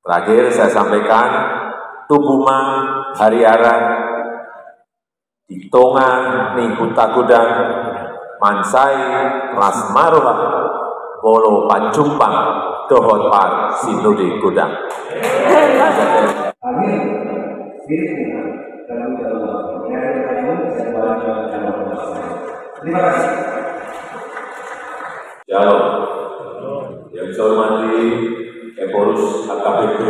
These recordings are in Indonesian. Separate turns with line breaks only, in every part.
Terakhir saya sampaikan, Tubuma, Hariara, Ditonga, Nihuta Gudang, Mansai, Rasmarola, Bolo Pancumpang, Dohot Par, Sinode Gudang. Terima kasih. Shalom. Yang saya hormati Epolus HKBP,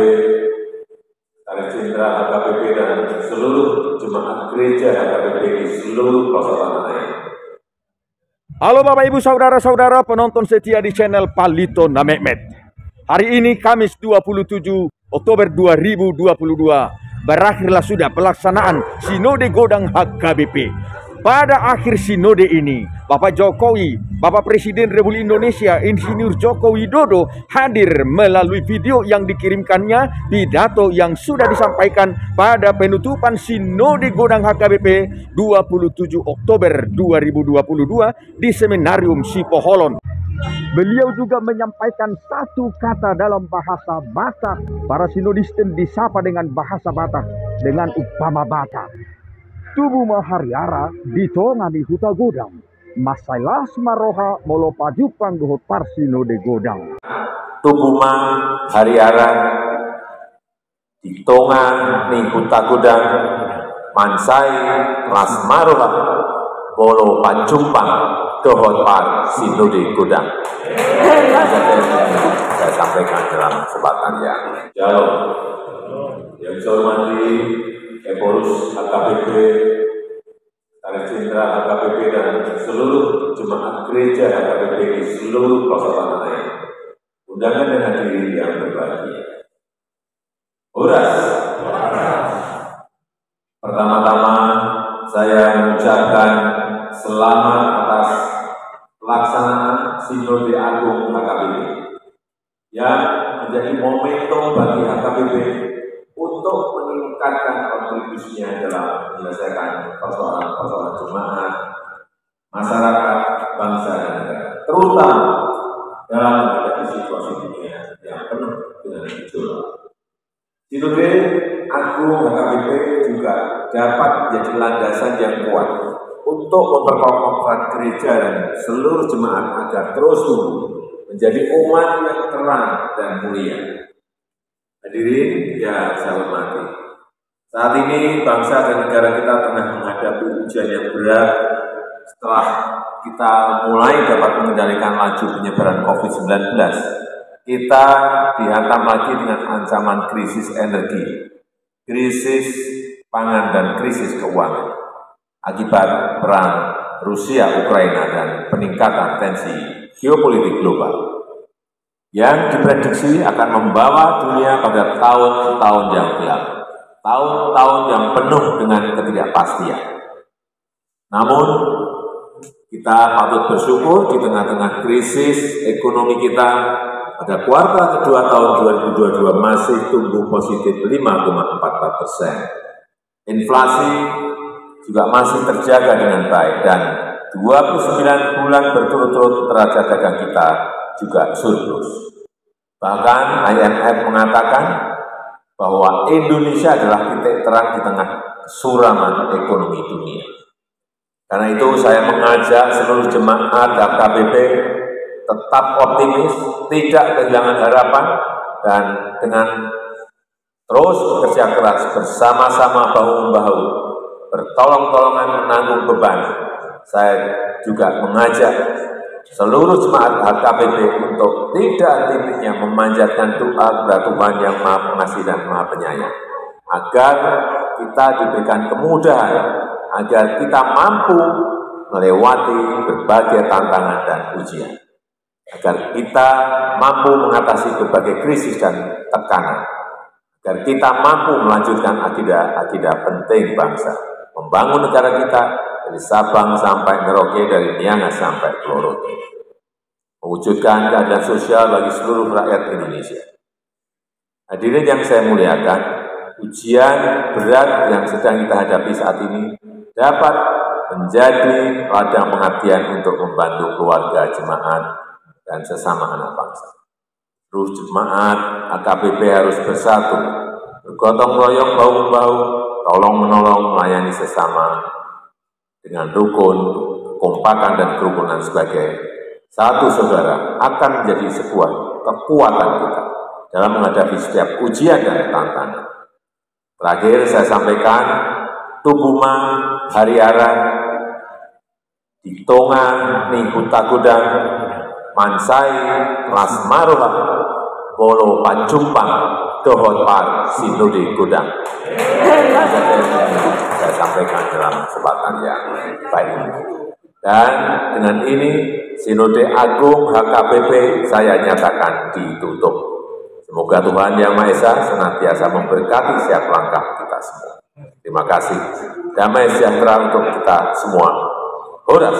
Sekretaris Jenderal HKBP dan seluruh jemaat gereja HKBP di seluruh pelosok tanah air.
Halo Bapak Ibu Saudara-saudara penonton setia di channel Palito Namekmet. Hari ini Kamis 27 Oktober 2022 berakhirlah sudah pelaksanaan Sinode Godang HKBP. Pada akhir sinode ini, Bapak Jokowi, Bapak Presiden Republik Indonesia, Insinyur Joko Widodo hadir melalui video yang dikirimkannya, pidato yang sudah disampaikan pada penutupan Sinode Godang HKBP 27 Oktober 2022 di Seminarium Sipoholon. Beliau juga menyampaikan satu kata dalam bahasa Batak. Para sinodisten disapa dengan bahasa Batak dengan upama Batak. Tubuma Hariara Ditonga Nihuta Godang, Masailas Maroha Molopajupang Dohot Parsinode Godang.
Tubuma Hariara Ditonga Nihuta Godang, Mansai Rasmaroha Bolo Pancumpang Dohot Par Sinode Godang. Saya sampaikan dalam kesempatan yang jauh. Yang saya hormati Epolus HKBP, Sekretaris Jenderal HKBP dan seluruh jemaat gereja HKBP di seluruh pelosok tanah air. Undangan dan hadirin yang berbahagia. Horas. Pertama-tama saya mengucapkan selamat atas pelaksanaan Sinode Agung HKBP yang menjadi momentum bagi HKBP untuk meningkatkan kontribusinya dalam menyelesaikan persoalan-persoalan jemaat, masyarakat, bangsa, dan negara, terutama dalam menghadapi situasi dunia yang penuh dengan gejolak. Sinode Agung HKBP juga dapat menjadi landasan yang kuat untuk memperkokohkan gereja dan seluruh jemaat agar terus tumbuh menjadi umat yang terang dan mulia. Hadirin yang saya hormati, saat ini bangsa dan negara kita tengah menghadapi ujian yang berat setelah kita mulai dapat mengendalikan laju penyebaran COVID-19. Kita dihantam lagi dengan ancaman krisis energi, krisis pangan, dan krisis keuangan akibat perang Rusia-Ukraina dan peningkatan tensi geopolitik global yang diprediksi akan membawa dunia pada tahun-tahun yang gelap, tahun-tahun yang penuh dengan ketidakpastian. Namun, kita patut bersyukur di tengah-tengah krisis ekonomi kita pada kuartal kedua tahun 2022 masih tumbuh positif 5,44%. Inflasi juga masih terjaga dengan baik dan 29 bulan berturut-turut neraca dagang kita juga surplus. Bahkan IMF mengatakan bahwa Indonesia adalah titik terang di tengah kesuraman ekonomi dunia. Karena itu saya mengajak seluruh jemaat HKBP tetap optimis, tidak kehilangan harapan, dan dengan terus bekerja keras bersama-sama bahu-membahu, bertolong-tolongan menanggung beban. Saya juga mengajak seluruh jemaat HKBP untuk tidak henti-hentinya memanjatkan doa kepada Tuhan yang Maha Pengasih dan Maha Penyayang, agar kita diberikan kemudahan, agar kita mampu melewati berbagai tantangan dan ujian, agar kita mampu mengatasi berbagai krisis dan tekanan, agar kita mampu melanjutkan agenda penting bangsa, membangun negara kita dari Sabang sampai Merauke, dari Niangas sampai Pulau Rote, mewujudkan keadilan sosial bagi seluruh rakyat Indonesia. Hadirin yang saya muliakan, ujian berat yang sedang kita hadapi saat ini dapat menjadi ladang pengabdian untuk membantu keluarga, jemaat, dan sesama anak bangsa. Seluruh jemaat AKBP harus bersatu, bergotong royong bahu-bahu, tolong menolong, melayani sesama dengan rukun, kekompakan dan kerukunan sebagai satu saudara akan menjadi sebuah kekuatan kita dalam menghadapi setiap ujian dan tantangan. Terakhir saya sampaikan, Tubuma, Hariara, di Tonga, Nihuta Gudang, Mansai, Lasmarola, Bolo Pacumpang, Dohot Par, Sinode Gudang. Saya sampaikan dalam kesempatan yang baik ini. Dan dengan ini, Sinode Agung HKBP saya nyatakan ditutup. Semoga Tuhan Yang Maha Esa senantiasa memberkati setiap langkah kita semua. Terima kasih. Damai sejahtera untuk kita semua. Horas.